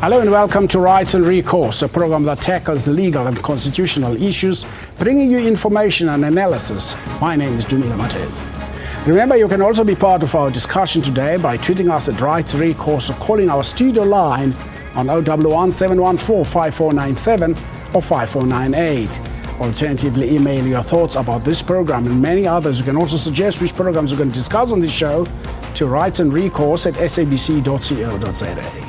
Hello and welcome to Rights and Recourse, a program that tackles legal and constitutional issues, bringing you information and analysis. My name is Dumile Matez. Remember, you can also be part of our discussion today by tweeting us at Rights and Recourse or calling our studio line on 011 714 5497 or 5498. Alternatively, email your thoughts about this program and many others. You can also suggest which programs we're going to discuss on this show to Rights and Recourse at sabc.co.za.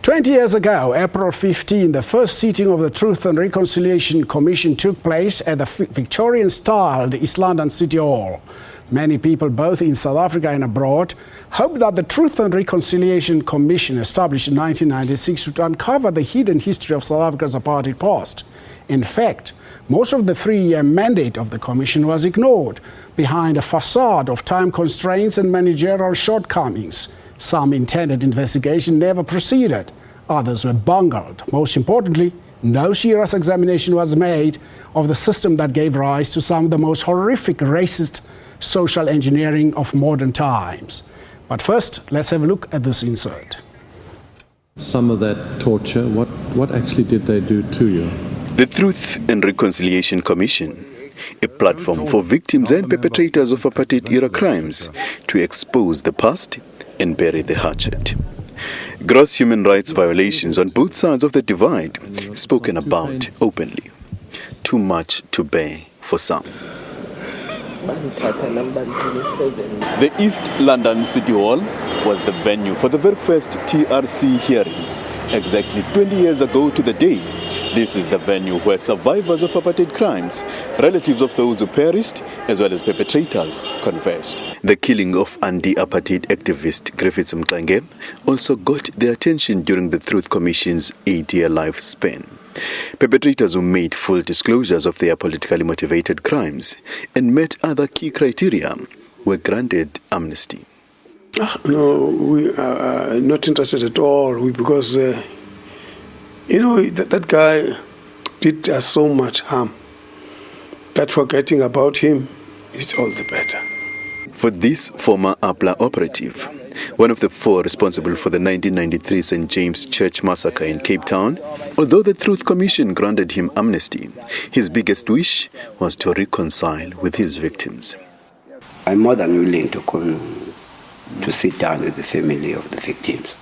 20 years ago, April 15, the first sitting of the Truth and Reconciliation Commission took place at the Victorian-styled East London City Hall. Many people, both in South Africa and abroad, hoped that the Truth and Reconciliation Commission, established in 1996, would uncover the hidden history of South Africa's apartheid past. In fact, most of the three-year mandate of the Commission was ignored behind a facade of time constraints and managerial shortcomings. Some intended investigation never proceeded. Others were bungled. Most importantly, no serious examination was made of the system that gave rise to some of the most horrific racist social engineering of modern times. But first, let's have a look at this insert. Some of that torture, what actually did they do to you? The Truth and Reconciliation Commission, a platform for victims and perpetrators of apartheid-era crimes to expose the past and bury the hatchet. Gross human rights violations on both sides of the divide spoken about openly. Too much to bear for some. The East London City Hall was the venue for the very first TRC hearings. Exactly 20 years ago to the day, this is the venue where survivors of apartheid crimes, relatives of those who perished, as well as perpetrators, converged. The killing of anti-apartheid activist Griffiths Mxenge also got their attention during the Truth Commission's 8-year lifespan. Perpetrators who made full disclosures of their politically motivated crimes and met other key criteria were granted amnesty. No, we are not interested at all because, that guy did us so much harm. But forgetting about him, it's all the better. For this former APLA operative, one of the four responsible for the 1993 St. James Church massacre in Cape Town, although the Truth Commission granted him amnesty, his biggest wish was to reconcile with his victims. I'm more than willing to sit down with the family of the victims,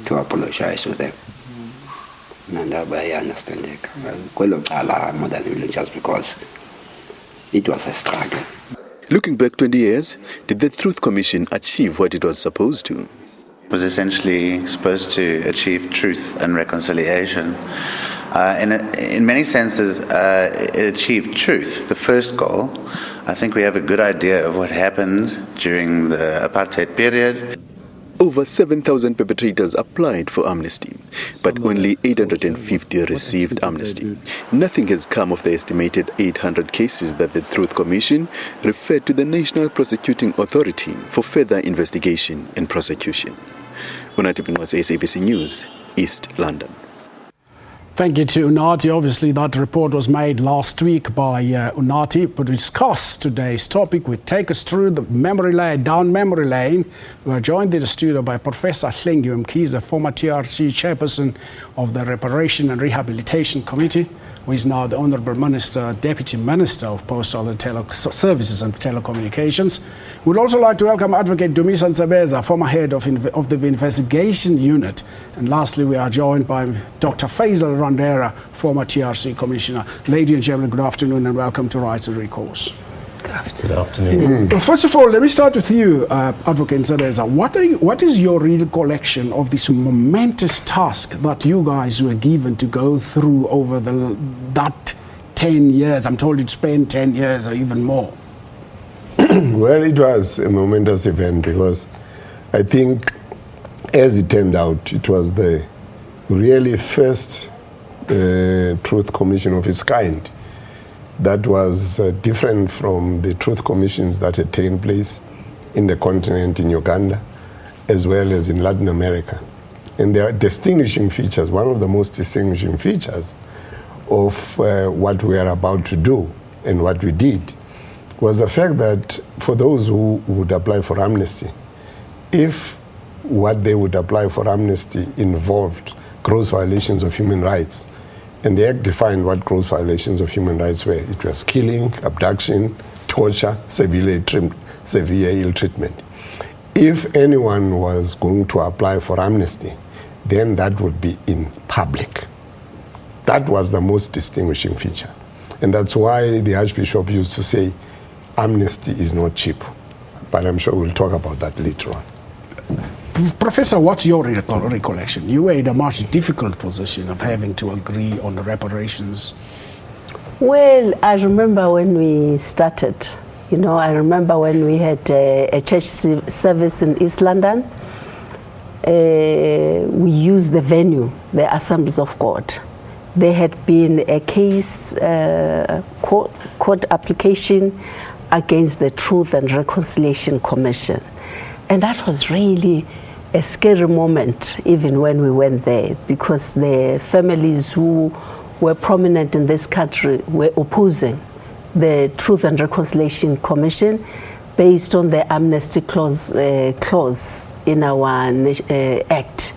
to apologize to them. And I understand it. I'm more than willing just because it was a struggle. Looking back 20 years, did the Truth Commission achieve what it was supposed to? It was essentially supposed to achieve truth and reconciliation. In many senses, it achieved truth, the first goal. I think we have a good idea of what happened during the apartheid period. Over 7,000 perpetrators applied for amnesty, but only 850 received amnesty. Nothing has come of the estimated 800 cases that the Truth Commission referred to the National Prosecuting Authority for further investigation and prosecution. Unati was SABC News, East London. Thank you to Unati. Obviously, that report was made last week by Unati. But to discuss today's topic, we take us through the memory lane, down memory lane. We are joined in the studio by Professor Hlengi Mkhize, former TRC chairperson of the Reparation and Rehabilitation Committee, who is now the Honourable Minister, Deputy Minister of Postal and Services and Telecommunications. We'd also like to welcome Advocate Dumisa Nsebeza, former head of the Investigation Unit. And lastly, we are joined by Dr. Faisal Randera, former TRC Commissioner. Ladies and gentlemen, good afternoon and welcome to Rights and Recourse. Good afternoon. Well, first of all, let me start with you, Advocate Nsebeza. What is your recollection of this momentous task that you guys were given to go through over that 10 years? I'm told it spent 10 years or even more. Well, it was a momentous event because I think, as it turned out, it was the really first Truth Commission of its kind that was different from the Truth Commissions that had taken place in the continent, in Uganda, as well as in Latin America. And there are distinguishing features. One of the most distinguishing features of what we are about to do and what we did was the fact that for those who would apply for amnesty, if what they would apply for amnesty involved gross violations of human rights, and the Act defined what gross violations of human rights were. It was killing, abduction, torture, severe ill treatment. If anyone was going to apply for amnesty, then that would be in public. That was the most distinguishing feature. And that's why the Archbishop used to say, amnesty is not cheap. But I'm sure we'll talk about that later on. Professor, what's your recollection? You were in a much difficult position of having to agree on the reparations. Well, I remember when we started, I remember when we had a church service in East London. We used the venue, the Assemblies of God. There had been a case, court application against the Truth and Reconciliation Commission. And that was really a scary moment, even when we went there, because the families who were prominent in this country were opposing the Truth and Reconciliation Commission based on the amnesty clause in our act.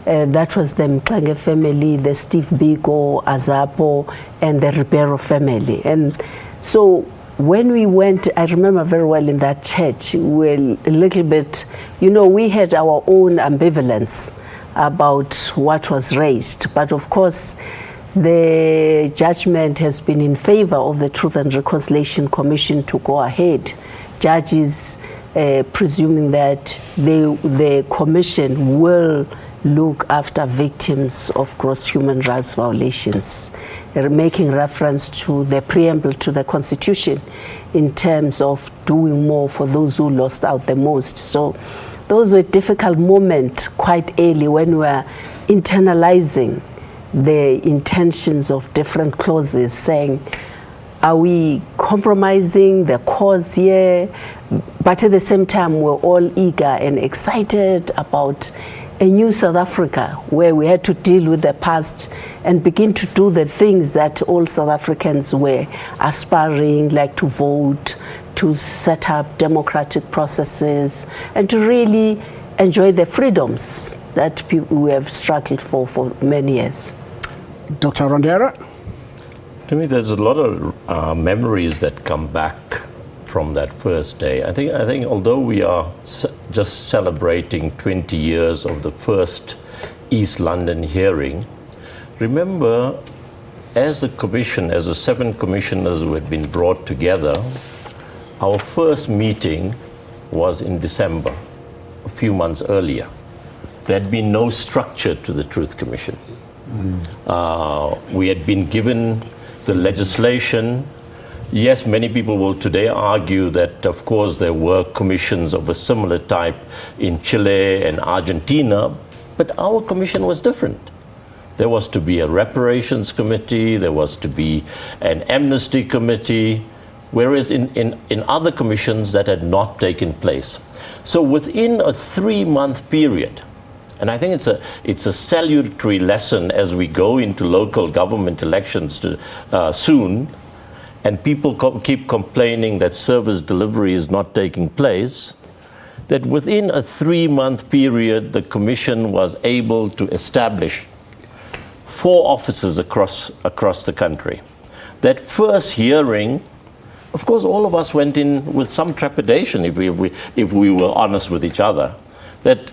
That was the Mxenge family, the Steve Biko, Azapo, and the Ribeiro family. And so when we went, I remember very well in that church, we were a little bit, we had our own ambivalence about what was raised. But of course, the judgment has been in favor of the Truth and Reconciliation Commission to go ahead. Judges presuming that the commission will look after victims of gross human rights violations, making reference to the preamble to the Constitution in terms of doing more for those who lost out the most. So those were difficult moments quite early when we were internalizing the intentions of different clauses, saying, are we compromising the cause here? But at the same time, we're all eager and excited about a new South Africa where we had to deal with the past and begin to do the things that all South Africans were aspiring, like to vote, to set up democratic processes, and to really enjoy the freedoms that we have struggled for many years. Dr. Rondera? To me, there's a lot of memories that come back from that first day. I think although we are just celebrating 20 years of the first East London hearing, remember, as the commission, as the 7 commissioners who had been brought together, our first meeting was in December, a few months earlier. There had been no structure to the Truth Commission. We had been given the legislation. Yes, many people will today argue that, of course, there were commissions of a similar type in Chile and Argentina, but our commission was different. There was to be a reparations committee, there was to be an amnesty committee, whereas in other commissions that had not taken place. So within a 3-month period, and I think it's a salutary lesson as we go into local government elections soon, and people keep complaining that service delivery is not taking place, that within a 3-month period, the Commission was able to establish 4 offices across the country. That first hearing, of course, all of us went in with some trepidation, if we were honest with each other, that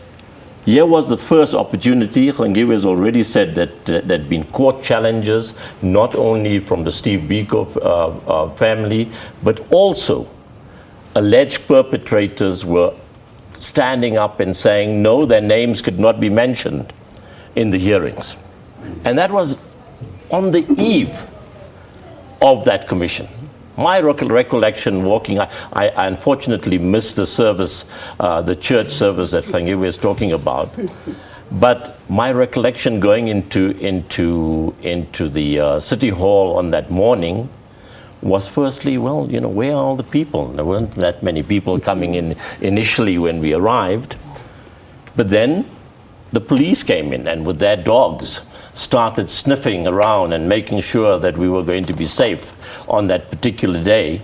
here was the first opportunity. Rangiwe has already said that there had been court challenges, not only from the Steve Biko family, but also alleged perpetrators were standing up and saying, no, their names could not be mentioned in the hearings. And that was on the eve of that commission. My recollection walking, I unfortunately missed the service, the church service that Rangiwe is talking about. But my recollection going into the city hall on that morning was firstly, well, where are all the people? There weren't that many people coming in initially when we arrived. But then the police came in and with their dogs started sniffing around and making sure that we were going to be safe on that particular day.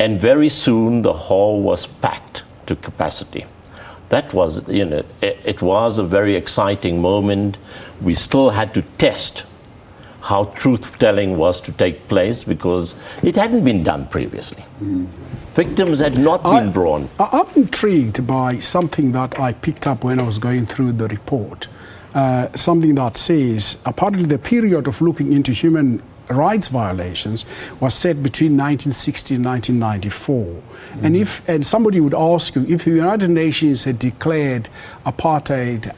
And very soon the hall was packed to capacity. That was, it was a very exciting moment. We still had to test how truth-telling was to take place because it hadn't been done previously. Victims had not been drawn. I'm intrigued by something that I picked up when I was going through the report. Something that says, apparently the period of looking into human rights violations was set between 1960 and 1994. And somebody would ask you, if the United Nations had declared apartheid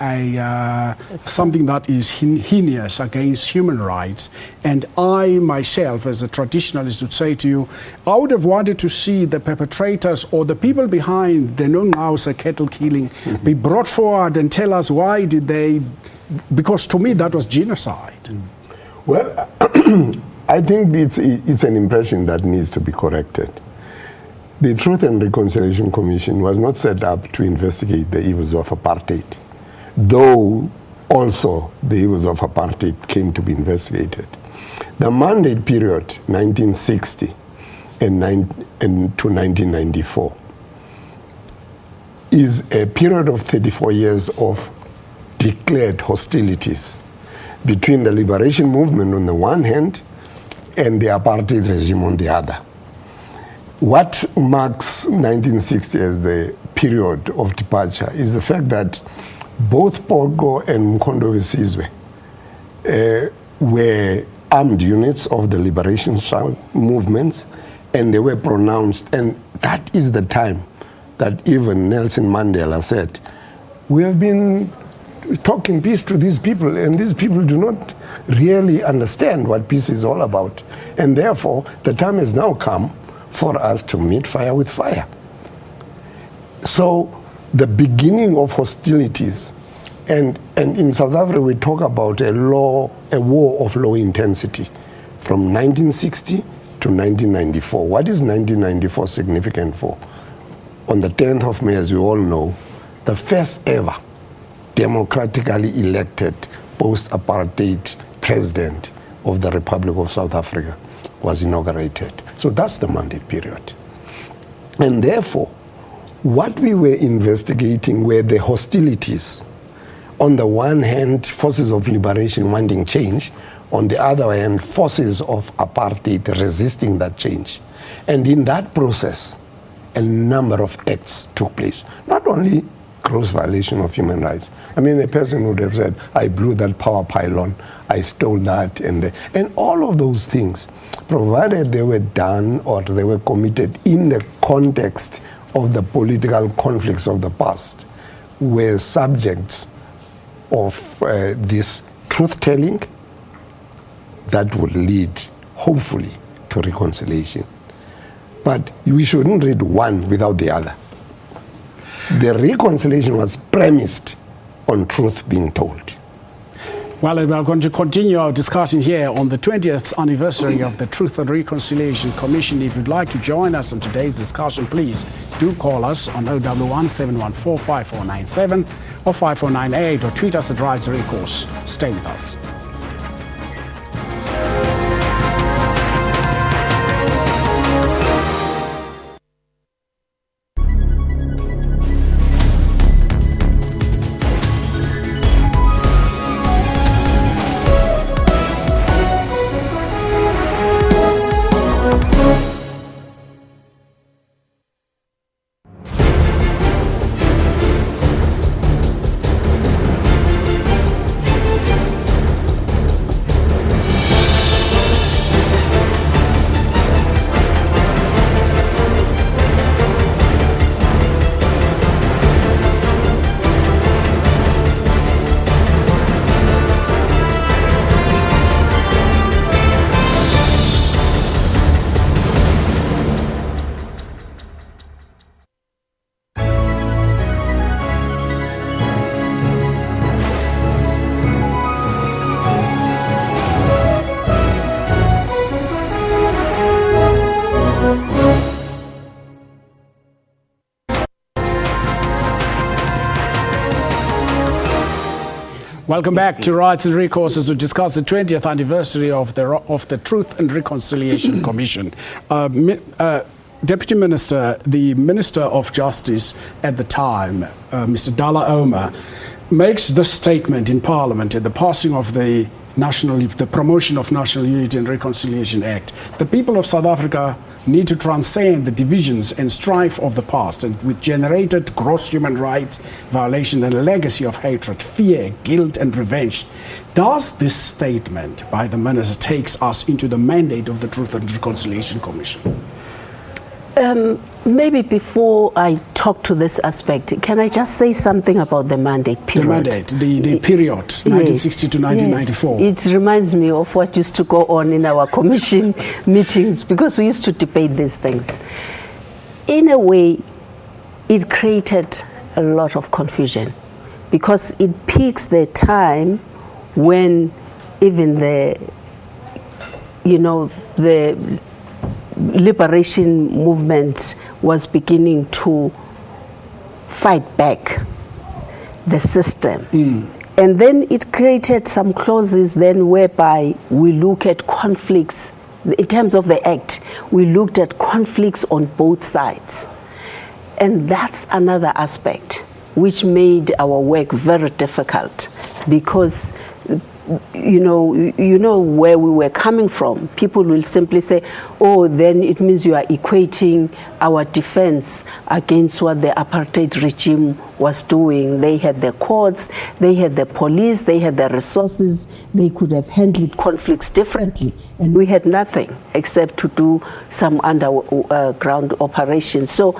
something that is heinous against human rights, and I myself as a traditionalist would say to you, I would have wanted to see the perpetrators or the people behind the Nongausa cattle killing be brought forward and tell us why did they, because to me that was genocide. Well, I think it's an impression that needs to be corrected. The Truth and Reconciliation Commission was not set up to investigate the evils of apartheid, though also the evils of apartheid came to be investigated. The mandate period, 1960 and to 1994, is a period of 34 years of declared hostilities between the liberation movement on the one hand and the apartheid regime on the other. What marks 1960 as the period of departure is the fact that both Pogo and Mkondo Wesizwe were armed units of the liberation movements, and they were pronounced, and that is the time that even Nelson Mandela said, we have been talking peace to these people, and these people do not really understand what peace is all about. And therefore, the time has now come for us to meet fire with fire. So the beginning of hostilities, and in South Africa we talk about a war of low intensity from 1960 to 1994. What is 1994 significant for? On the 10th of May, as we all know, the first ever democratically elected post-apartheid president of the Republic of South Africa was inaugurated. So that's the mandate period. And therefore, what we were investigating were the hostilities. On the one hand, forces of liberation wanting change. On the other hand, forces of apartheid resisting that change. And in that process, a number of acts took place. Not only gross violation of human rights. I mean, a person would have said, I blew that power pylon, I stole that, and all of those things, provided they were done or they were committed in the context of the political conflicts of the past, were subjects of this truth-telling that would lead, hopefully, to reconciliation. But we shouldn't read one without the other. The reconciliation was premised on truth being told. Well, we are going to continue our discussion here on the 20th anniversary of the Truth and Reconciliation Commission. If you'd like to join us on today's discussion, please do call us on 011 714 5497 or 5498 or tweet us at Recourse. Stay with us. Welcome back to Rights and Recourse as we discuss the 20th anniversary of the Truth and Reconciliation Commission. Deputy Minister, the Minister of Justice at the time, Mr. Dalla Omar, makes the statement in Parliament at the passing of the Promotion of National Unity and Reconciliation Act. The people of South Africa need to transcend the divisions and strife of the past, and which generated gross human rights violation and a legacy of hatred, fear, guilt and revenge. Does this statement by the Minister takes us into the mandate of the Truth and Reconciliation Commission? Maybe before I talk to this aspect, can I just say something about the mandate period? The mandate, the period, 1960 to 1994. Yes. It reminds me of what used to go on in our commission meetings, because we used to debate these things. In a way, it created a lot of confusion, because it peaks the time when even the liberation movement was beginning to fight back the system. And then it created some clauses then whereby we look at conflicts, in terms of the act, we looked at conflicts on both sides. And that's another aspect which made our work very difficult, because you know where we were coming from. People will simply say, oh, then it means you are equating our defense against what the apartheid regime was doing. They had the courts, they had the police, they had the resources, they could have handled conflicts differently. And we had nothing except to do some underground operations. So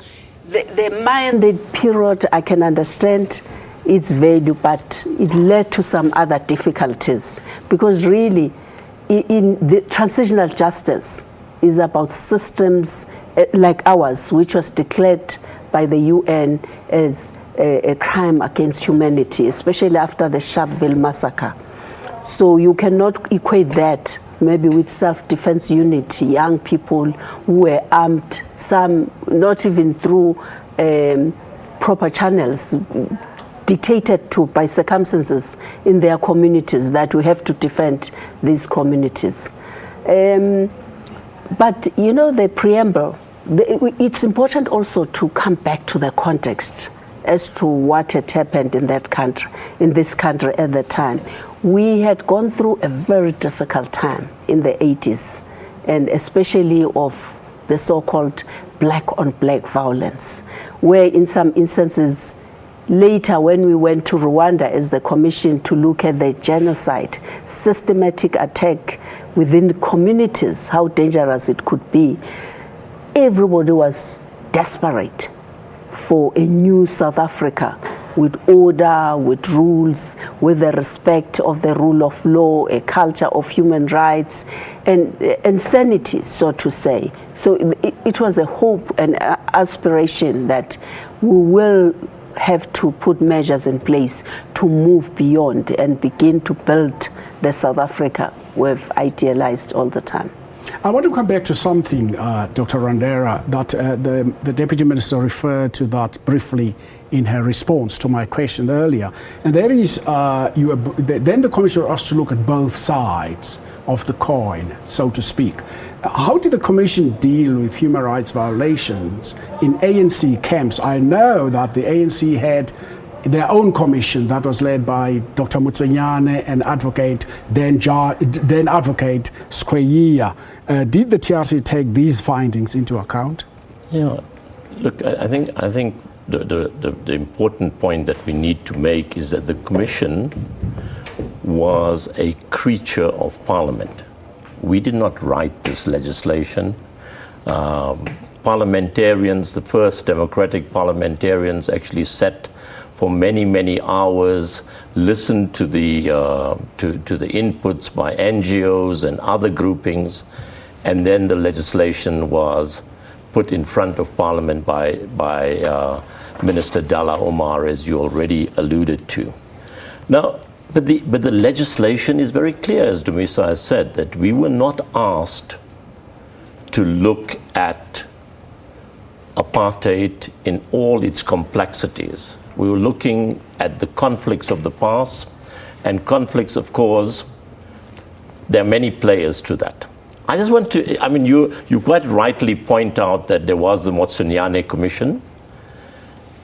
the mandate period, I can understand its value, but it led to some other difficulties, because really in the transitional justice is about systems like ours, which was declared by the UN as a crime against humanity, especially after the Sharpeville massacre. So you cannot equate that maybe with self-defense unit, young people who were armed, some not even through proper channels, dictated to by circumstances in their communities, that we have to defend these communities. But the preamble, it's important also to come back to the context as to what had happened in this country at the time. We had gone through a very difficult time in the 80s, and especially of the so-called black on black violence, where in some instances later, when we went to Rwanda as the commission to look at the genocide, systematic attack within communities, how dangerous it could be, everybody was desperate for a new South Africa with order, with rules, with the respect of the rule of law, a culture of human rights, and sanity, so to say. So it was a hope and aspiration that we will have to put measures in place to move beyond and begin to build the South Africa we've idealized all the time. I want to come back to something, Dr. Randera, that the Deputy Minister referred to that briefly in her response to my question earlier. And that is, then the Commission asked to look at both sides of the coin, so to speak. How did the Commission deal with human rights violations in ANC camps? I know that the ANC had their own commission that was led by Dr. Mutsunyane and then advocate Skweyiya. Did the TRC take these findings into account? Yeah, look, I think the important point that we need to make is that the Commission was a creature of Parliament. We did not write this legislation. Parliamentarians, the first democratic parliamentarians, actually sat for many, many hours, listened to the inputs by NGOs and other groupings, and then the legislation was put in front of Parliament by Minister Dalla Omar, as you already alluded to. Now, but the legislation is very clear, as Dumisa has said, that we were not asked to look at apartheid in all its complexities. We were looking at the conflicts of the past, and conflicts, of course, there are many players to that. I just want to, I mean, you quite rightly point out that there was the Motsunyane Commission.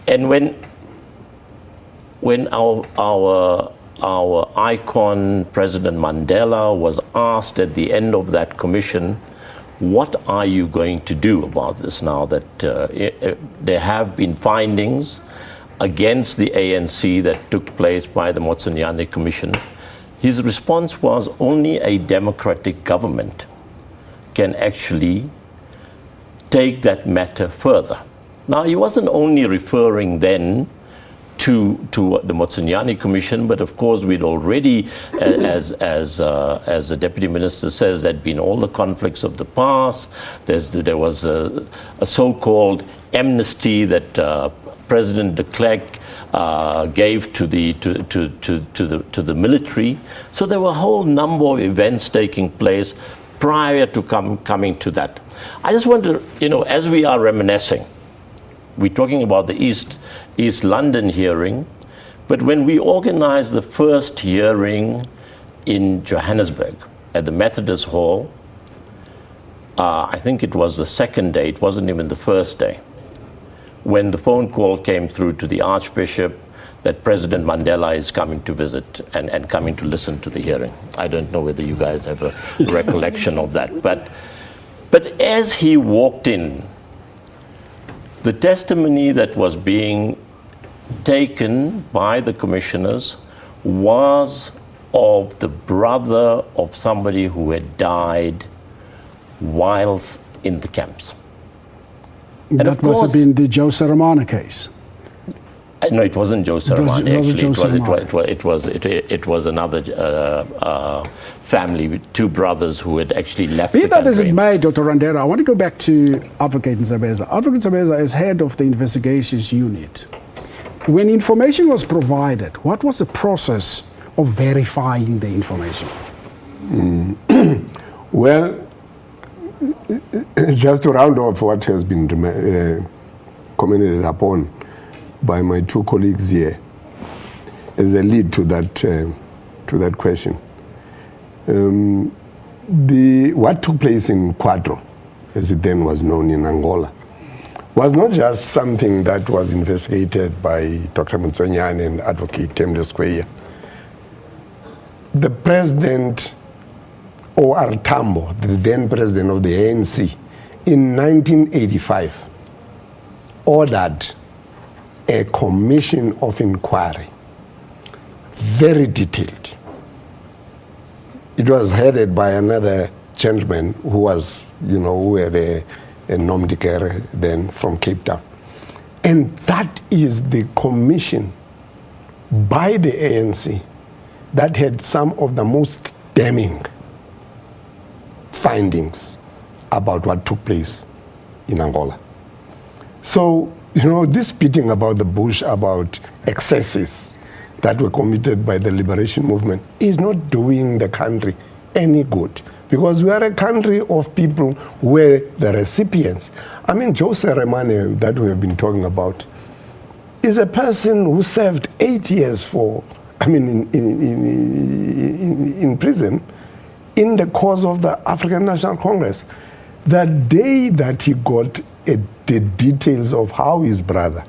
And when our icon, President Mandela, was asked at the end of that commission, what are you going to do about this now that there have been findings against the ANC that took place by the Motsunyane Commission? His response was only a democratic government can actually take that matter further. Now, he wasn't only referring then to the Motsunyane Commission, but of course we'd already, as the Deputy Minister says, there'd been all the conflicts of the past. There was a so-called amnesty that President de Klerk gave to the military. So there were a whole number of events taking place prior to coming to that. I just want to, as we are reminiscing, we're talking about the East London hearing, but when we organized the first hearing in Johannesburg at the Methodist Hall, I think it was the second day, it wasn't even the first day, when the phone call came through to the Archbishop that President Mandela is coming to visit and coming to listen to the hearing. I don't know whether you guys have a recollection of that, but as he walked in, the testimony that was being taken by the commissioners was of the brother of somebody who had died whilst in the camps. And that must have been the Joe Saramana case. No, it wasn't Joe Saramana. Actually, it was another family with two brothers who had actually left the Be that as country. it may, Dr. Randera, I want to go back to Advocate Nzabeza. Advocate Nzabeza is head of the investigations unit. When information was provided, what was the process of verifying the information? Well, just to round off what has been commented upon by my two colleagues here, as a lead to that question, what took place in Quadro, as it then was known in Angola, was not just something that was investigated by Dr. Motsunyane and Advocate Temle Square. The president, O.R. Tambo, the then president of the ANC, in 1985, ordered a commission of inquiry, very detailed. It was headed by another gentleman who was, who had a nom de guerre then from Cape Town. And that is the commission by the ANC that had some of the most damning findings about what took place in Angola. So, this beating about the bush, about excesses that were committed by the liberation movement is not doing the country any good, because we are a country of people where the recipients, Joe Saramane that we have been talking about, is a person who served 8 years in prison in the cause of the African National Congress. The day that he got the details of how his brother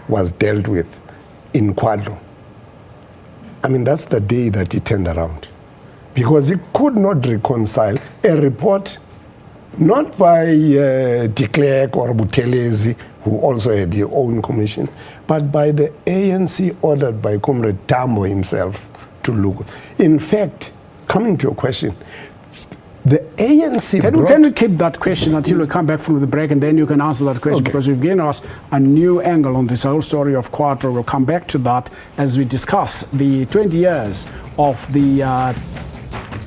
was dealt with in Quadro, that's the day that he turned around. Because he could not reconcile a report, not by de Klerk or Buthelezi, who also had their own commission, but by the ANC ordered by Comrade Tambo himself to look. In fact, coming to your question, the ANC Can we keep that question until we come back from the break, and then you can answer that question, because you've given us a new angle on this whole story of Quadro. We'll come back to that as we discuss the 20 years of the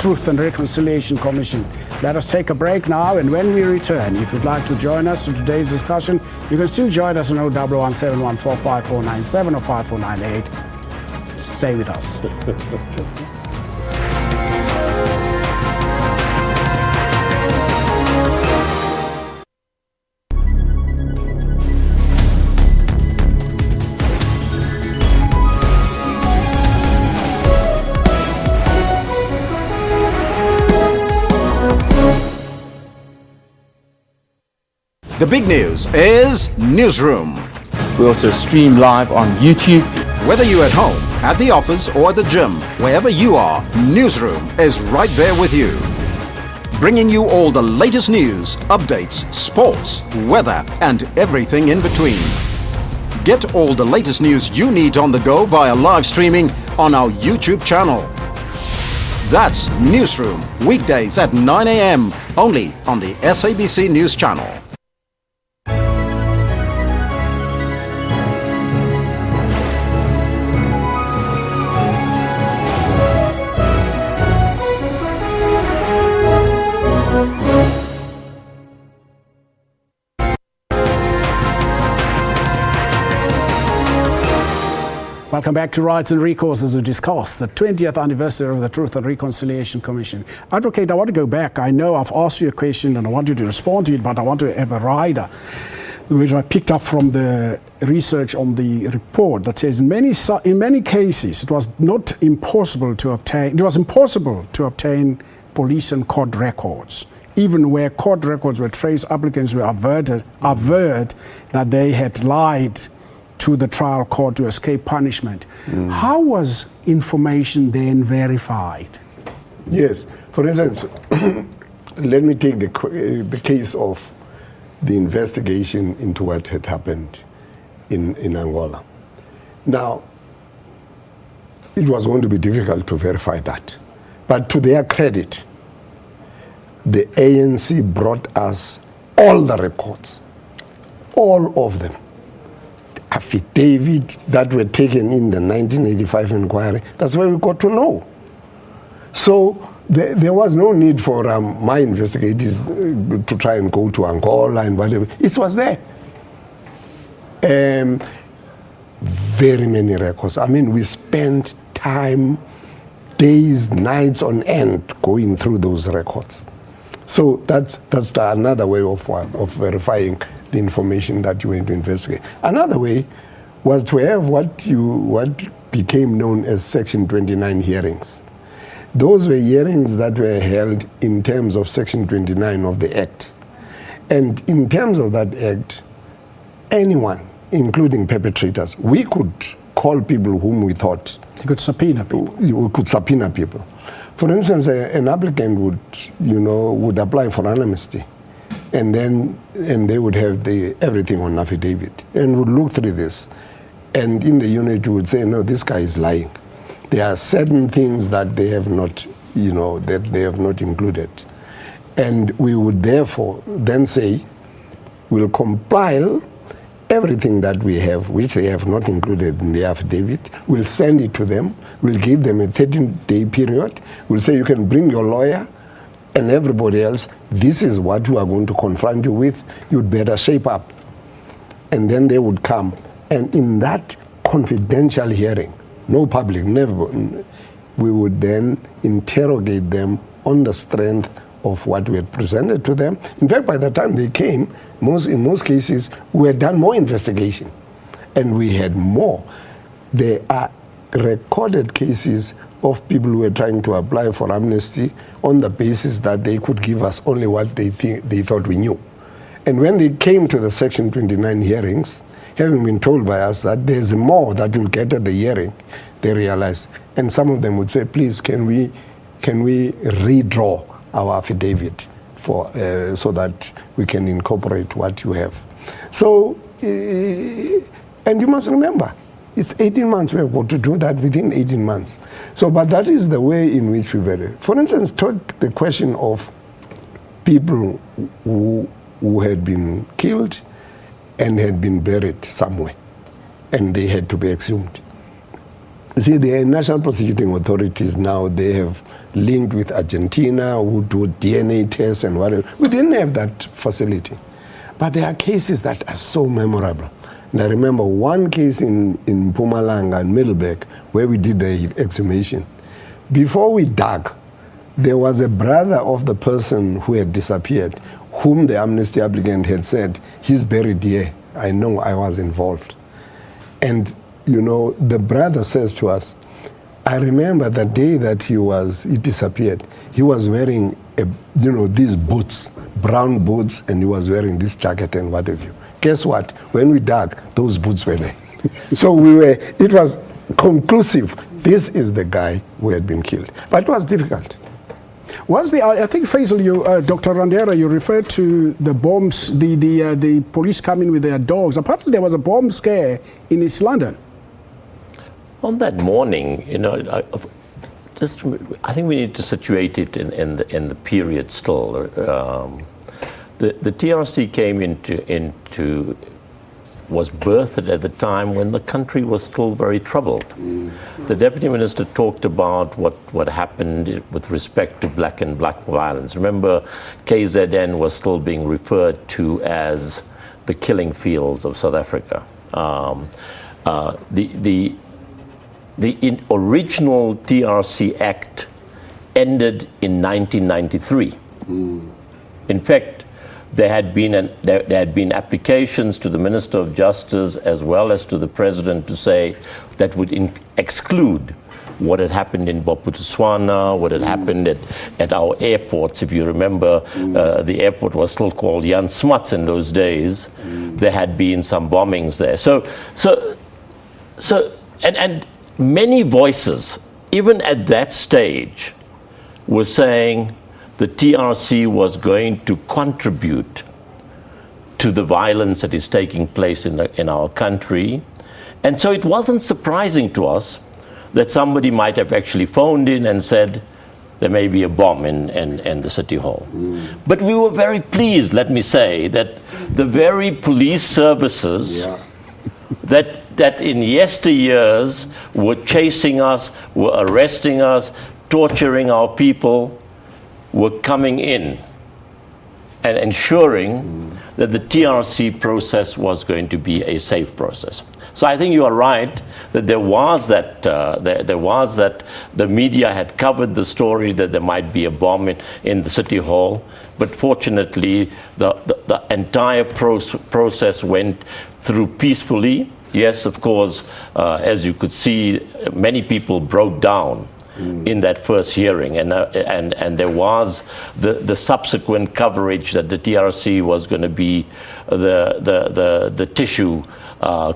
Truth and Reconciliation Commission. Let us take a break now, and when we return, if you'd like to join us in today's discussion, you can still join us on 0117145497 or 5498. Stay with us. The big news is Newsroom. We also stream live on YouTube. Whether you're at home, at the office, or at the gym, wherever you are, Newsroom is right there with you. Bringing you all the latest news, updates, sports, weather, and everything in between. Get all the latest news you need on the go via live streaming on our YouTube channel. That's Newsroom, weekdays at 9 a.m. only on the SABC News Channel. Welcome back to Rights and Recourse as we discuss the 20th anniversary of the Truth and Reconciliation Commission. Advocate, I want to go back. I know I've asked you a question and I want you to respond to it, but I want to have a rider, which I picked up from the research on the report that says in many cases it was not impossible to obtain. It was impossible to obtain police and court records. Even where court records were traced, applicants were averred that they had lied to the trial court to escape punishment. How was information then verified? Yes. For instance, let me take the case of the investigation into what had happened in Angola. Now, it was going to be difficult to verify that. But to their credit, the ANC brought us all the records, all of them. Affidavit that were taken in the 1985 inquiry. That's why we got to know. So there was no need for my investigators to try and go to Angola and whatever. It was there. Very many records. I mean, we spent time, days, nights on end going through those records. So that's another way of verifying the information that you went to investigate. Another way was to have what became known as Section 29 hearings. Those were hearings that were held in terms of Section 29 of the Act. And in terms of that Act, anyone, including perpetrators, we could call people whom we thought. You could subpoena people. We could subpoena people. For instance, an applicant would apply for an amnesty. And they would have everything on affidavit and would look through this. And in the unit, you would say, no, this guy is lying. There are certain things that they have not, that they have not included. And we would therefore then say, we'll compile everything that we have, which they have not included in the affidavit. We'll send it to them. We'll give them a 13-day period. We'll say, you can bring your lawyer and everybody else. This is what we are going to confront you with. You'd better shape up. And then they would come. And in that confidential hearing, no public, never, we would then interrogate them on the strength of what we had presented to them. In fact, by the time they came, in most cases, we had done more investigation. And we had more. There are recorded cases of people who were trying to apply for amnesty on the basis that they could give us only what they thought we knew. And when they came to the Section 29 hearings, having been told by us that there's more that will get at the hearing, they realized. And some of them would say, please, can we redraw our affidavit so that we can incorporate what you have. So, and you must remember, it's 18 months. We have got to do that within 18 months. So, but that is the way in which we vary. For instance, take the question of people who had been killed and had been buried somewhere, and they had to be exhumed. You see, the national prosecuting authorities now, they have linked with Argentina, who do DNA tests and whatever. We didn't have that facility. But there are cases that are so memorable. And I remember one case in Mpumalanga and Middleburg where we did the exhumation. Before we dug, there was a brother of the person who had disappeared, whom the amnesty applicant had said, he's buried here. I know I was involved. And, you know, the brother says to us, I remember the day that he disappeared, he was wearing, these boots, brown boots, and he was wearing this jacket and what have you. Guess what? When we dug, those boots were there. So it was conclusive. This is the guy who had been killed. But it was difficult. I think, Faisal, Dr. Randera, you referred to the bombs, the police coming with their dogs. Apparently there was a bomb scare in East London. On that morning, I think we need to situate it in the period still. The TRC came was birthed at the time when the country was still very troubled. The Deputy Minister talked about what happened with respect to black and black violence. Remember, KZN was still being referred to as the killing fields of South Africa. The original TRC Act ended in 1993. In fact, there had been applications to the Minister of Justice as well as to the President to say that would exclude what had happened in Bophuthatswana, what had happened at our airports. If you remember, the airport was still called Jan Smuts in those days. There had been some bombings there. And many voices, even at that stage, were saying the TRC was going to contribute to the violence that is taking place in our country. And so it wasn't surprising to us that somebody might have actually phoned in and said there may be a bomb in the City Hall. But we were very pleased, let me say, that the very police services that in yesteryears were chasing us, were arresting us, torturing our people, were coming in and ensuring that the TRC process was going to be a safe process. So I think you are right that there was that the media had covered the story that there might be a bomb in the City Hall, but fortunately the entire process went through peacefully. Yes, of course, as you could see, many people broke down in that first hearing, and there was the subsequent coverage that the TRC was going to be the tissue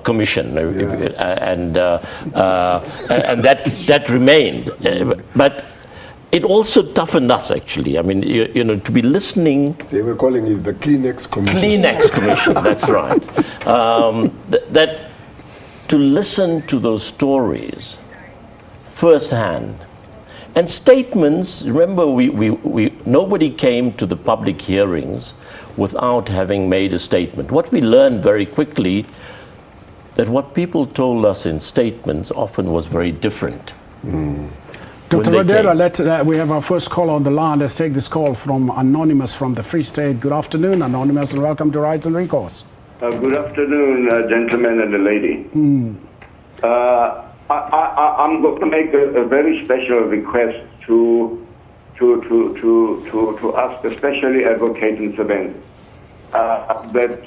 commission, and that remained, but it also toughened us, actually. I mean, to be listening. They were calling it the Kleenex Commission. Kleenex Commission, that's right. That to listen to those stories firsthand. And statements, remember, nobody came to the public hearings without having made a statement. What we learned very quickly, that what people told us in statements often was very different. Dr. Radera, we have our first call on the line. Let's take this call from Anonymous from the Free State. Good afternoon, Anonymous, and welcome to Rights and Recourse. Good afternoon, gentlemen and the lady. I'm going to make a very special request to us, especially Advocate Nsebenzi, that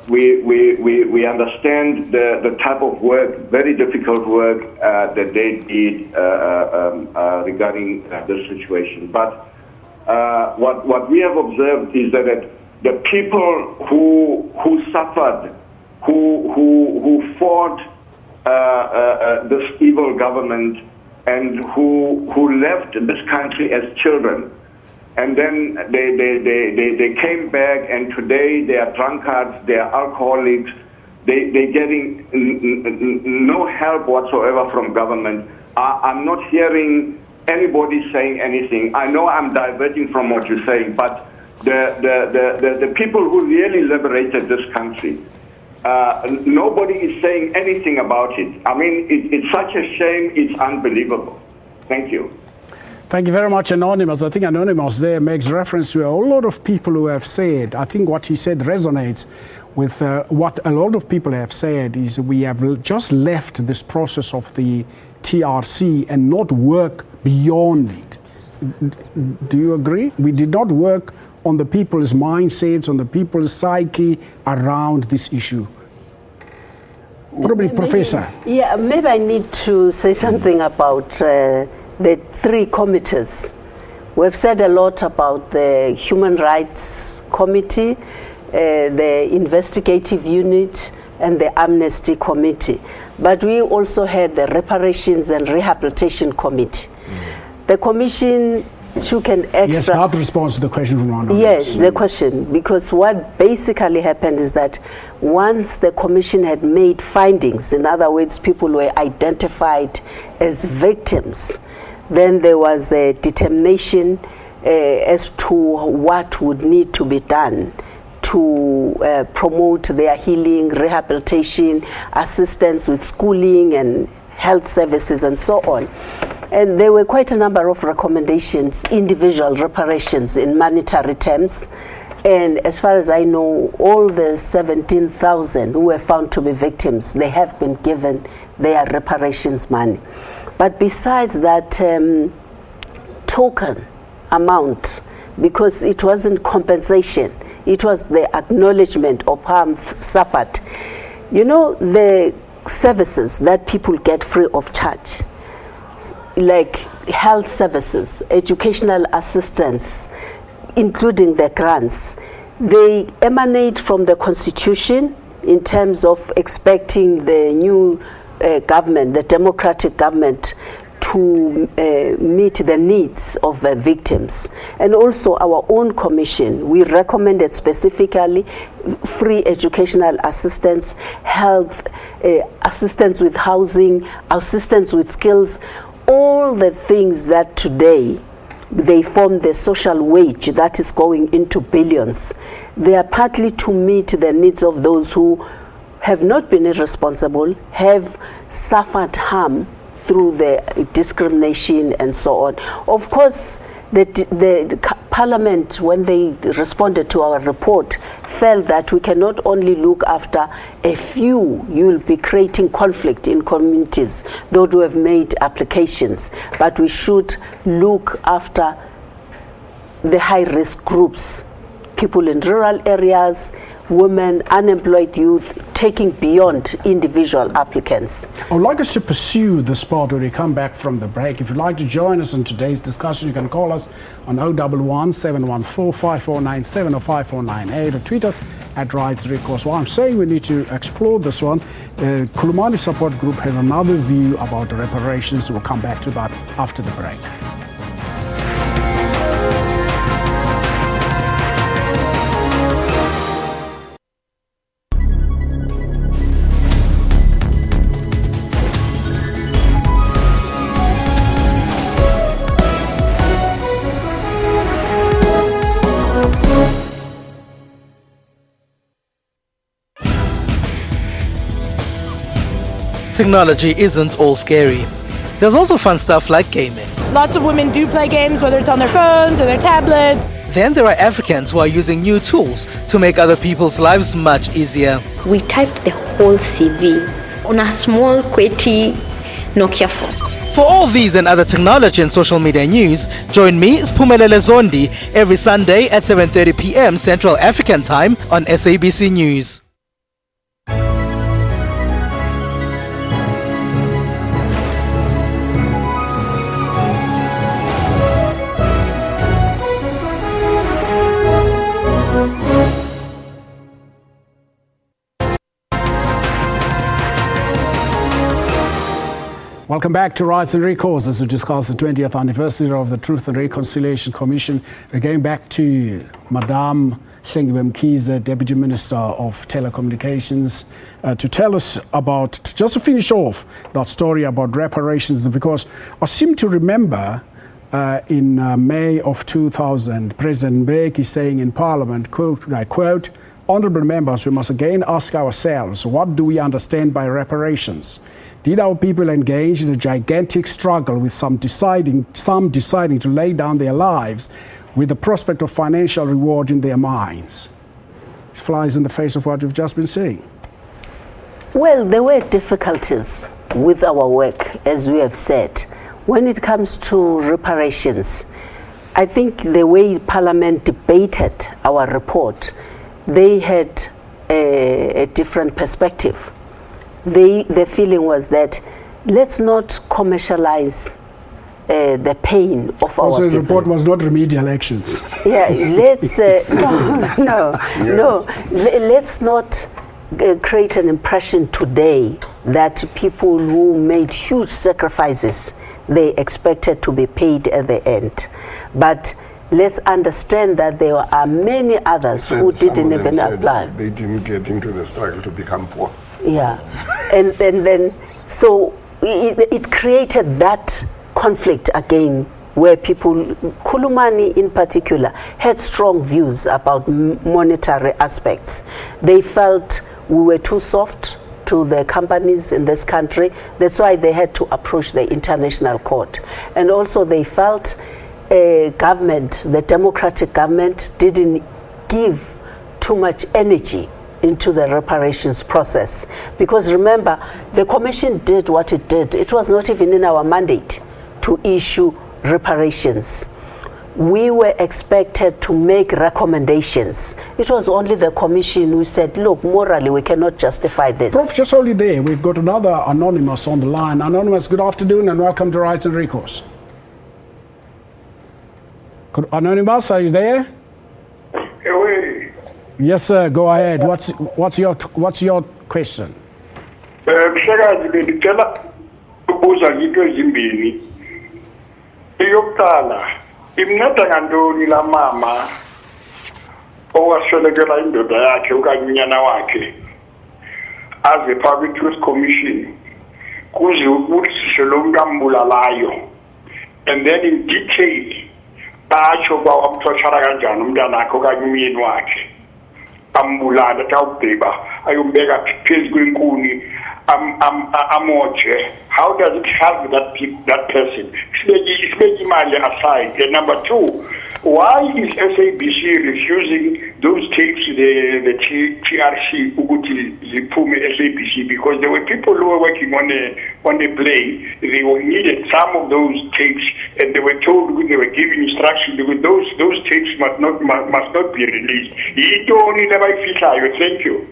we understand the type of work, very difficult work that they did regarding this situation. But what we have observed is that the people who suffered, who fought this evil government and who left this country as children, and then they came back, and today they are drunkards, they are alcoholics, they're getting no help whatsoever from government. I'm not hearing anybody saying anything. I know I'm diverting from what you're saying, but the people who really liberated this country, nobody is saying anything about it. I mean, it's such a shame, it's unbelievable. Thank you. Thank you very much, Anonymous. I think Anonymous there makes reference to a whole lot of people who have said, I think what he said resonates with what a lot of people have said, is we have just left this process of the TRC and not work beyond it. Do you agree? We did not work on the people's mindsets, on the people's psyche around this issue. Probably, Professor. Yeah, maybe I need to say something about the three committees. We've said a lot about the human rights Committee, the Investigative Unit, and the Amnesty Committee. But we also had the Reparations and Rehabilitation Committee. The Commission took an extra... Yes, that responds to the question from Ronald. Yes, the question, because what basically happened is that once the Commission had made findings, in other words, people were identified as victims, then there was a determination as to what would need to be done to promote their healing, rehabilitation, assistance with schooling and health services and so on. And there were quite a number of recommendations, individual reparations in monetary terms. And as far as I know, all the 17,000 who were found to be victims, they have been given their reparations money. But besides that token amount, because it wasn't compensation, it was the acknowledgement of harm suffered. You know, the services that people get free of charge, like health services, educational assistance, including the grants, they emanate from the Constitution in terms of expecting the new government, the democratic government, to meet the needs of the victims. And also our own commission, we recommended specifically free educational assistance, health, assistance with housing, assistance with skills, all the things that today they form the social wage that is going into billions. They are partly to meet the needs of those who have not been irresponsible, have suffered harm through the discrimination and so on. Of course, the Parliament, when they responded to our report, felt that we cannot only look after a few. You'll be creating conflict in communities, those who have made applications, but we should look after the high-risk groups, people in rural areas, women, unemployed youth, taking beyond individual applicants. I would like us to pursue the spot when we come back from the break. If you'd like to join us in today's discussion, you can call us on 011 714 5497 or 5498 or tweet us at Rights Recourse. Well, I'm saying we need to explore this one. Kulumani Support Group has another view about the reparations. We'll come back to that after the break. Technology isn't all scary. There's also fun stuff like gaming. Lots of women do play games, whether it's on their phones or their tablets. Then there are Africans who are using new tools to make other people's lives much easier. We typed the whole CV on a small, QWERTY Nokia phone. For all these and other technology and social media news, join me, Spumelele Zondi, every Sunday at 7:30 p.m. Central African Time on SABC News. Welcome back to Rights and Recourse as we discuss the 20th anniversary of the Truth and Reconciliation Commission. We're going back to Madame Hlengiwe Mkhize, Deputy Minister of Telecommunications, to tell us about, just to finish off that story about reparations, because I seem to remember in May of 2000, President Mbeki saying in Parliament, quote, I quote, "Honourable members, we must again ask ourselves, what do we understand by reparations? Did our people engage in a gigantic struggle with some deciding to lay down their lives with the prospect of financial reward in their minds?" It flies in the face of what you've just been saying. Well, there were difficulties with our work, as we have said. When it comes to reparations, I think the way Parliament debated our report, they had a different perspective. The feeling was that let's not commercialize the pain of our Also, the people. report was not remedial actions. Yeah, let's let's not create an impression today that people who made huge sacrifices, they expected to be paid at the end. But let's understand that there are many others who didn't even apply. They didn't get into the struggle to become poor. Yeah, and then so it created that conflict again, where people, Kulumani in particular, had strong views about monetary aspects. They felt we were too soft to the companies in this country. That's why they had to approach the international court. And also they felt government, the democratic government, didn't give too much energy into the reparations process. Because remember, the commission did what it did. It was not even in our mandate to issue reparations. We were expected to make recommendations. It was only the commission who said, look, morally we cannot justify this. Prof, just only there, we've got another Anonymous on the line. Anonymous, good afternoon and welcome to Rights and Recourse. Anonymous, are you there? Hey. Yes, sir, go ahead. What's your question? Mhlekazi bendicela ukubuza into ezimbini. Eyokuqala, imnceda ngantoni la mama owaswelekela indoda yakhe okanye unyana wakhe aze phaa kwi-Truth Commission kuze ubudisisho lo mntu ambulalayo, and then in detail batsho uba wamtotshara kanjani umntanakhe okanye umyeni wakhe, ambulala xa ugqiba ayombeka phezu kwenkuni amoje. How does it help that person? Sibeki imali aside. And number two, why is SABC refusing those tapes the TRC ukuthi ziphume SABC? Because there were people who were working on a play. They needed some of those tapes, and they were told, they were given instructions because those tapes must not be released. Thank you.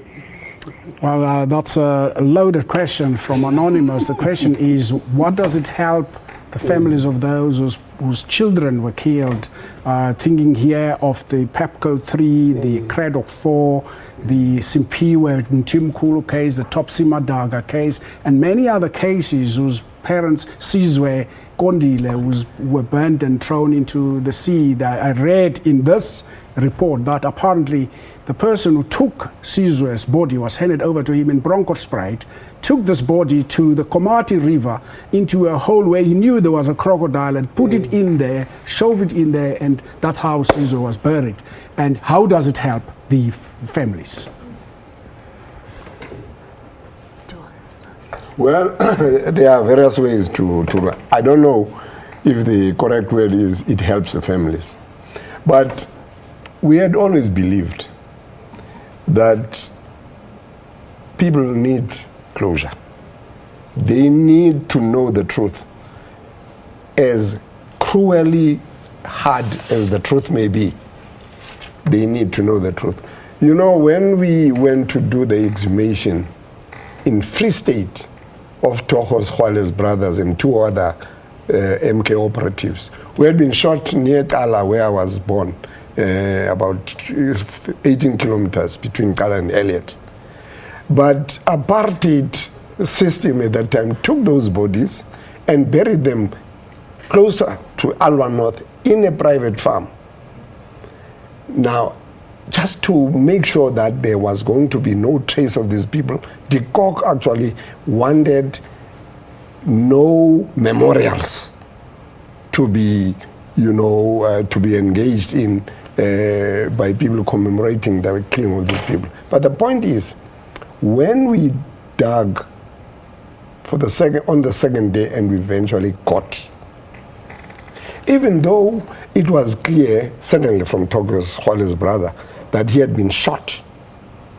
Well, that's a loaded question from Anonymous. The question is, what does it help the families of those whose children were killed? Thinking here of the PEPCO 3, the Credo 4, the Simpiwe Ntimkulu case, the Topsy Madaga case, and many other cases whose parents, Sizwe Kondile, were burnt and thrown into the sea. I read in this report that apparently the person who took Sizwe's body was handed over to him in Bronkhorstspruit, took this body to the Komati River into a hole where he knew there was a crocodile and put it in there, shove it in there, and that's how Sizwe was buried. And how does it help the families? Well, there are various ways to I don't know if the correct word is it helps the families. But we had always believed that people need closure. They need to know the truth. As cruelly hard as the truth may be, they need to know the truth. You know, when we went to do the exhumation in Free State of Tohos Khwale's brothers and two other MK operatives, we had been shot near Kala, where I was born, about 18 kilometers between Kala and Elliot. But apartheid system at that time took those bodies and buried them closer to Alwa North in a private farm. Now, just to make sure that there was going to be no trace of these people, de Kock actually wanted no memorials to be, to be engaged in by people commemorating the killing of these people. But the point is, when we dug on the second day and we eventually got, even though it was clear, certainly from Togo's Khwale's brother, that he had been shot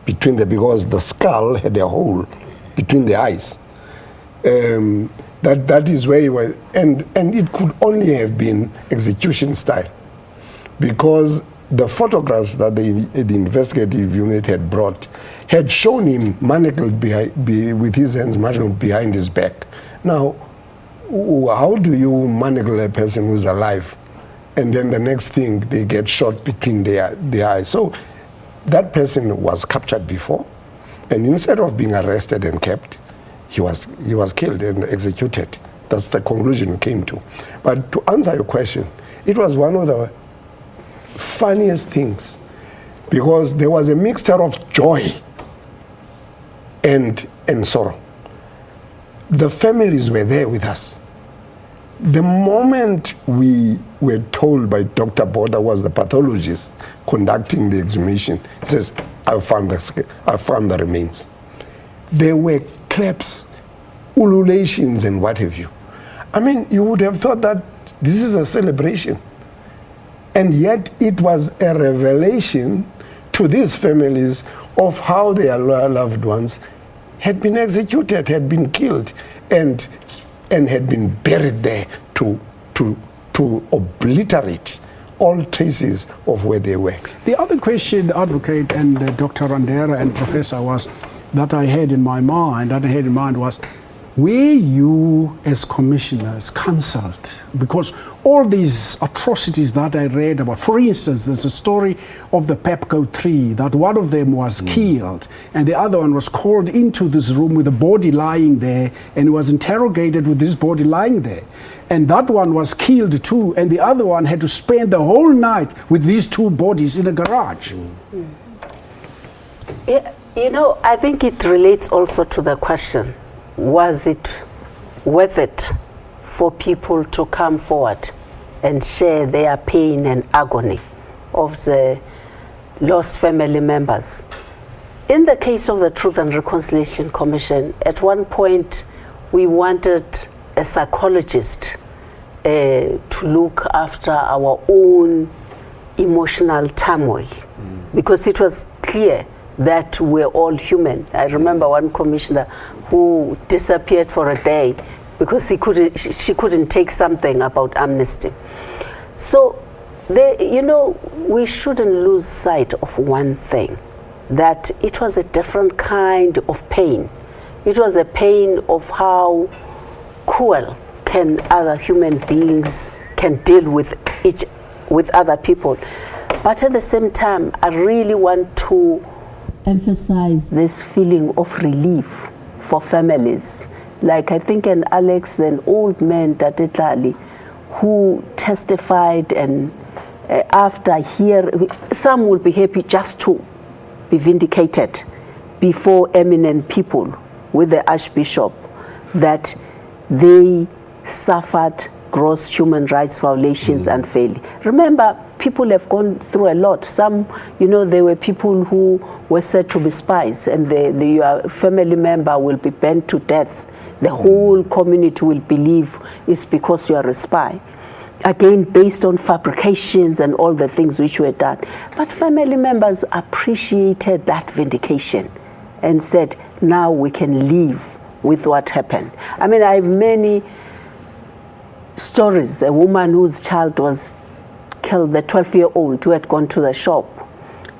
because the skull had a hole between the eyes. That is where he was, and it could only have been execution style, because the photographs that the investigative unit had brought had shown him manacled with his hands manacled behind his back. Now, how do you mangle a person who's alive, and then the next thing they get shot between their eyes? So that person was captured before, and instead of being arrested and kept, he was killed and executed. That's the conclusion we came to. But to answer your question, it was one of the funniest things, because there was a mixture of joy and sorrow. The families were there with us. The moment we were told by Dr. Boda, was the pathologist conducting the exhumation, he says, I found the remains. There were claps, ululations, and what have you. I mean, you would have thought that this is a celebration. And yet it was a revelation to these families of how their loved ones had been executed, had been killed, and had been buried there to obliterate all traces of where they were. The other question, Advocate and Dr. Randera and Professor, that I had in mind was, were you as commissioners counseled? Because all these atrocities that I read about, for instance, there's a story of the Pepco tree, that one of them was killed and the other one was called into this room with a body lying there and was interrogated with this body lying there. And that one was killed too, and the other one had to spend the whole night with these two bodies in a garage. Yeah, you know, I think it relates also to the question, was it worth it for people to come forward and share their pain and agony of the lost family members? In the case of the Truth and Reconciliation Commission, at one point we wanted a psychologist to look after our own emotional turmoil, because it was clear that we're all human. I remember one commissioner who disappeared for a day because she couldn't take something about amnesty. So, we shouldn't lose sight of one thing, that it was a different kind of pain. It was a pain of how cruel can other human beings can deal with other people. But at the same time, I really want to emphasize this feeling of relief for families. Like I think Alex, an old man, Tatetlali, who testified, and after some will be happy just to be vindicated before eminent people with the Archbishop that they suffered gross human rights violations unfairly. Remember, people have gone through a lot. Some, there were people who were said to be spies, and your family member will be burnt to death. The whole community will believe it's because you are a spy. Again, based on fabrications and all the things which were done. But family members appreciated that vindication and said, now we can live with what happened. I mean, I have many stories. A woman whose child was killed, the 12-year-old who had gone to the shop,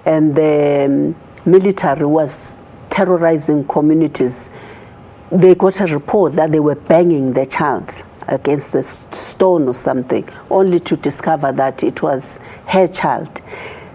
and the military was terrorizing communities. They got a report that they were banging the child against a stone or something, only to discover that it was her child.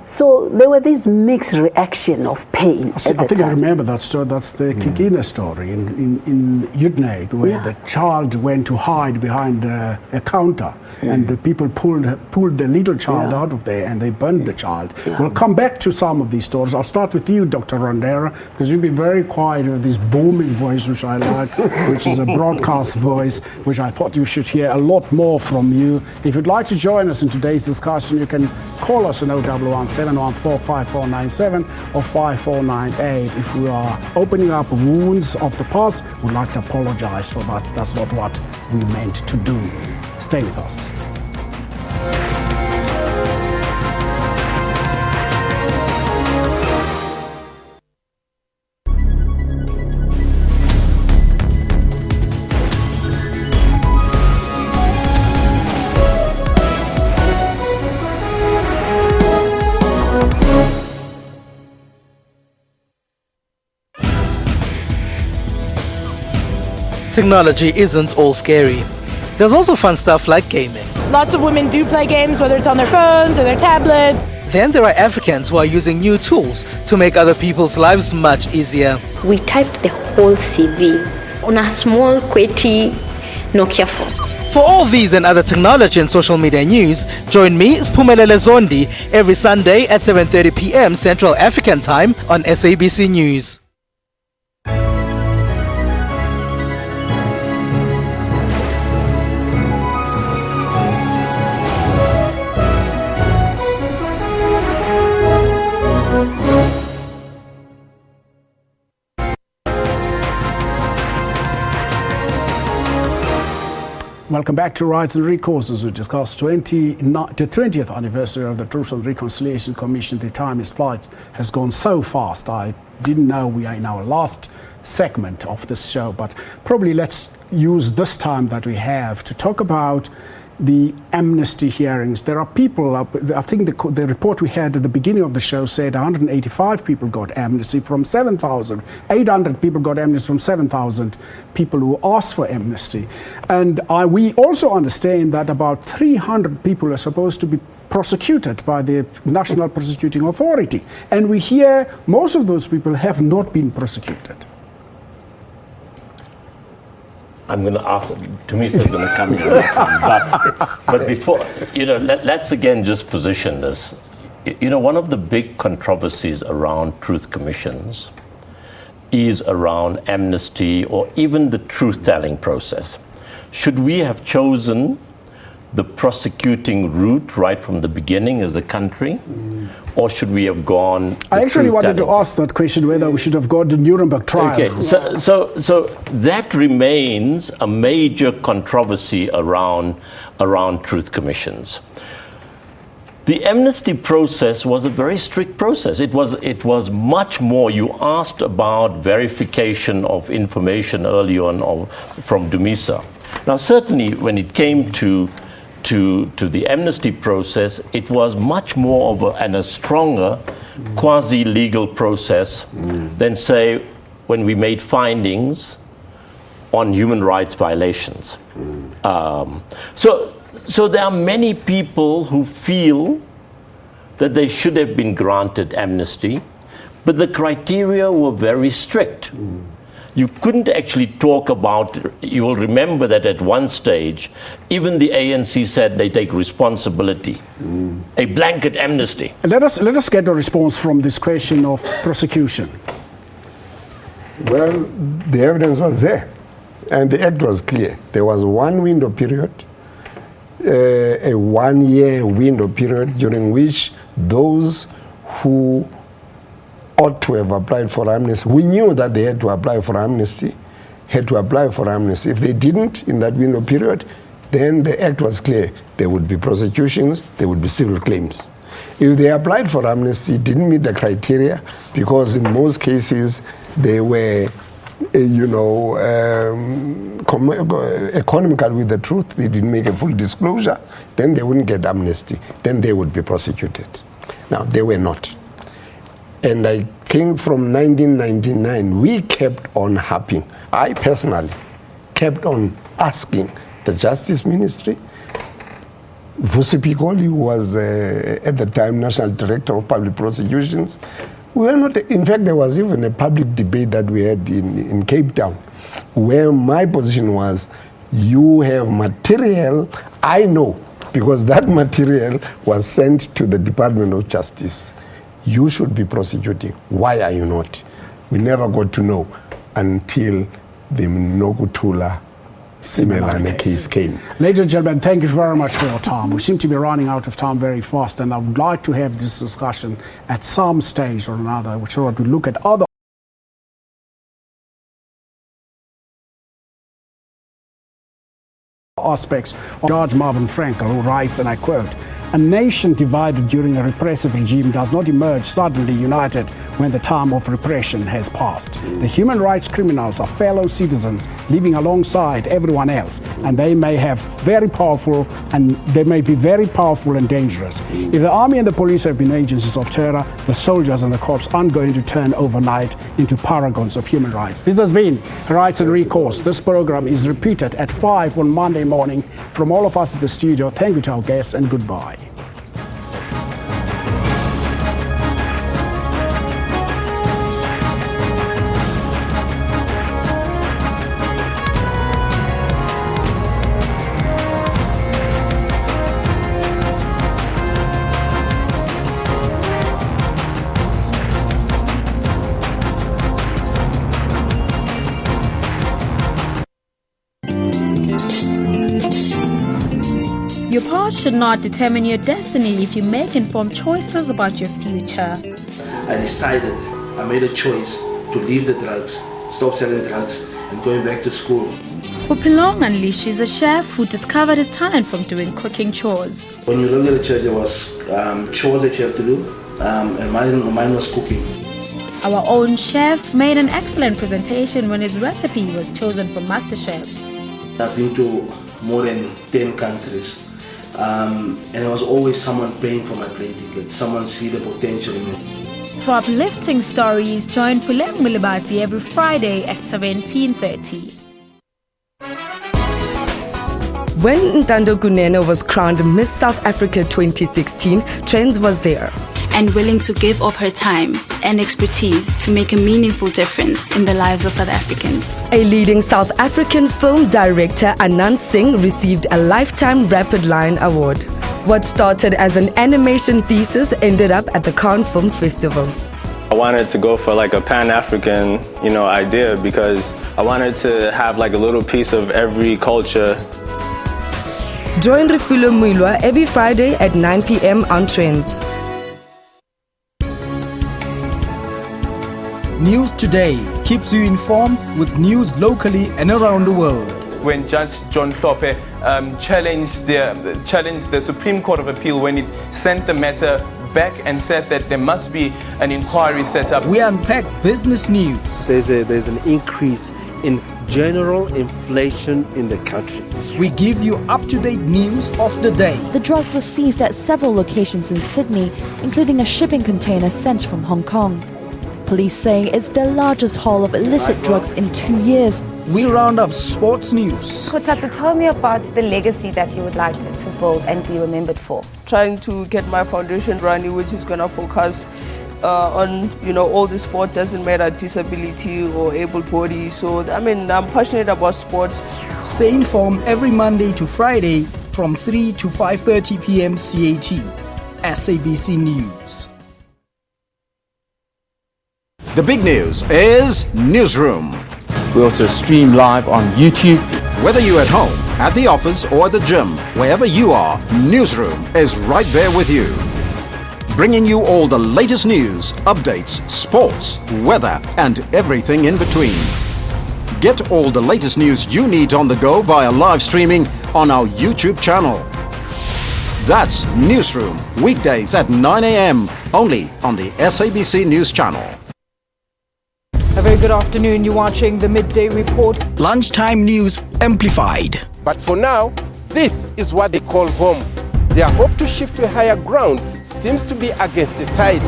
So there were these mixed reaction of pain. I think I remember that story. That's the Kikina story in Udnade, where the child went to hide behind a counter, and the people pulled the little child out of there, and they burned the child. We'll come back to some of these stories. I'll start with you, Dr. Randera, because you've been very quiet with this booming voice, which I like, which is a broadcast voice, which I thought you should hear a lot more from you. If you'd like to join us in today's discussion, you can call us on 011 714-5497 or 5498. If we are opening up wounds of the past, we'd like to apologize for that. That's not what we meant to do. Stay with us. Technology isn't all scary. There's also fun stuff like gaming. Lots of women do play games, whether it's on their phones or their tablets. Then there are Africans who are using new tools to make other people's lives much easier. We typed the whole CV on a small QWERTY Nokia phone. For all these and other technology and social media news, join me, Spumelele Zondi, every Sunday at 7:30 p.m. Central African Time on SABC News. Welcome back to Rights and Recourse as we discuss the 20th anniversary of the Truth and Reconciliation Commission. The time has gone so fast. I didn't know we are in our last segment of this show, but probably let's use this time that we have to talk about the amnesty hearings. There are people, I think the report we had at the beginning of the show said 185 people got amnesty from 7,000. 800 people got amnesty from 7,000 people who asked for amnesty. And we also understand that about 300 people are supposed to be prosecuted by the National Prosecuting Authority. And we hear most of those people have not been prosecuted. I'm going to ask, Tumisa's going to come in on that one. But before, let's again just position this. One of the big controversies around truth commissions is around amnesty or even the truth-telling process. Should we have chosen the prosecuting route right from the beginning as a country, or should we have gone? I actually wanted to ask that question, whether we should have gone the Nuremberg trial. Okay, so that remains a major controversy around truth commissions. The amnesty process was a very strict process. It was much more. You asked about verification of information early on from Dumisa. Now, certainly, when it came to the amnesty process, it was much more of a stronger quasi-legal process than, say, when we made findings on human rights violations. So there are many people who feel that they should have been granted amnesty, but the criteria were very strict. You couldn't actually talk about, you will remember that at one stage, even the ANC said they take responsibility, a blanket amnesty. Let us get a response from this question of prosecution. Well, the evidence was there, and the act was clear. There was one window period, a 1 year window period during which those who ought to have applied for amnesty, we knew that they had to apply for amnesty, If they didn't in that window period, then the act was clear. There would be prosecutions, there would be civil claims. If they applied for amnesty, didn't meet the criteria, because in most cases they were, economical with the truth, they didn't make a full disclosure, then they wouldn't get amnesty, then they would be prosecuted. Now, they were not. And I think from 1999, we kept on harping. I personally kept on asking the Justice Ministry, Vusi Pikoli, who was at the time National Director of Public Prosecutions. We were not, in fact, there was even a public debate that we had in Cape Town, where my position was, you have material, I know, because that material was sent to the Department of Justice. You should be prosecuting. Why are you not? We never got to know until the Nokutula Simelane case came. Ladies and gentlemen, thank you very much for your time. We seem to be running out of time very fast, and I would like to have this discussion at some stage or another, which are to look at other aspects of Judge Marvin Frankel, who writes, and I quote, A nation divided during a repressive regime does not emerge suddenly united when the time of repression has passed. The human rights criminals are fellow citizens living alongside everyone else, and they may be very powerful and dangerous. If the army and the police have been agencies of terror, the soldiers and the cops aren't going to turn overnight into paragons of human rights. This has been Rights and Recourse. This program is repeated at 5 on Monday morning. From all of us at the studio, thank you to our guests and goodbye. Your past should not determine your destiny if you make informed choices about your future. I made a choice to leave the drugs, stop selling drugs, and going back to school. Upilong Unleashed is a chef who discovered his talent from doing cooking chores. When you look at the church, there was chores that you have to do, and mine was cooking. Our own chef made an excellent presentation when his recipe was chosen for MasterChef. I've been to more than 10 countries. And there was always someone paying for my plane ticket. Someone see the potential in me. For uplifting stories, join Puleng Mulibati every Friday at 17:30. When Ntando Kunene was crowned Miss South Africa 2016, Trends was there. And willing to give of her time and expertise to make a meaningful difference in the lives of South Africans. A leading South African film director, Anand Singh, received a Lifetime Rapid Lion Award. What started as an animation thesis ended up at the Cannes Film Festival. I wanted to go for like a Pan-African, idea because I wanted to have like a little piece of every culture. Join Refulo Muilwa every Friday at 9 p.m. on Trends. News Today keeps you informed with news locally and around the world. When Judge John Hlophe challenged the Supreme Court of Appeal when it sent the matter back and said that there must be an inquiry set up. We unpack business news. There's an increase in general inflation in the country. We give you up-to-date news of the day. The drugs were seized at several locations in Sydney, including a shipping container sent from Hong Kong. Police saying it's the largest haul of illicit drugs in 2 years. We round up sports news. Kotata, tell me about the legacy that you would like to build and be remembered for. Trying to get my foundation running, which is going to focus on, all the sport, doesn't matter disability or able body. So, I'm passionate about sports. Stay informed every Monday to Friday from 3 to 5:30 p.m. CAT. SABC News. The big news is Newsroom. We also stream live on YouTube. Whether you're at home, at the office, or at the gym, wherever you are, Newsroom is right there with you. Bringing you all the latest news, updates, sports, weather, and everything in between. Get all the latest news you need on the go via live streaming on our YouTube channel. That's Newsroom, weekdays at 9 a.m. only on the SABC News Channel. A very good afternoon. You're watching the Midday Report. Lunchtime news amplified. But for now, this is what they call home. Their hope to shift to a higher ground seems to be against the tide.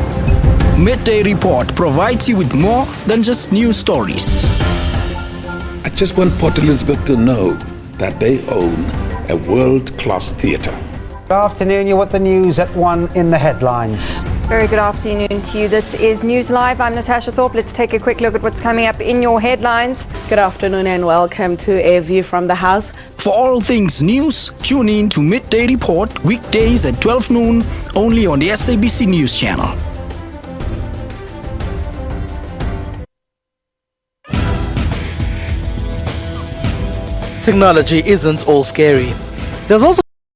Midday Report provides you with more than just news stories. I just want Port Elizabeth to know that they own a world-class theatre. Good afternoon. You're with the news at 1 in the headlines. Very good afternoon to you. This is News Live. I'm Natasha Thorpe. Let's take a quick look at what's coming up in your headlines. Good afternoon and welcome to A View from the House. For all things news, tune in to Midday Report weekdays at 12 noon only on the SABC News Channel. Technology isn't all scary. There's also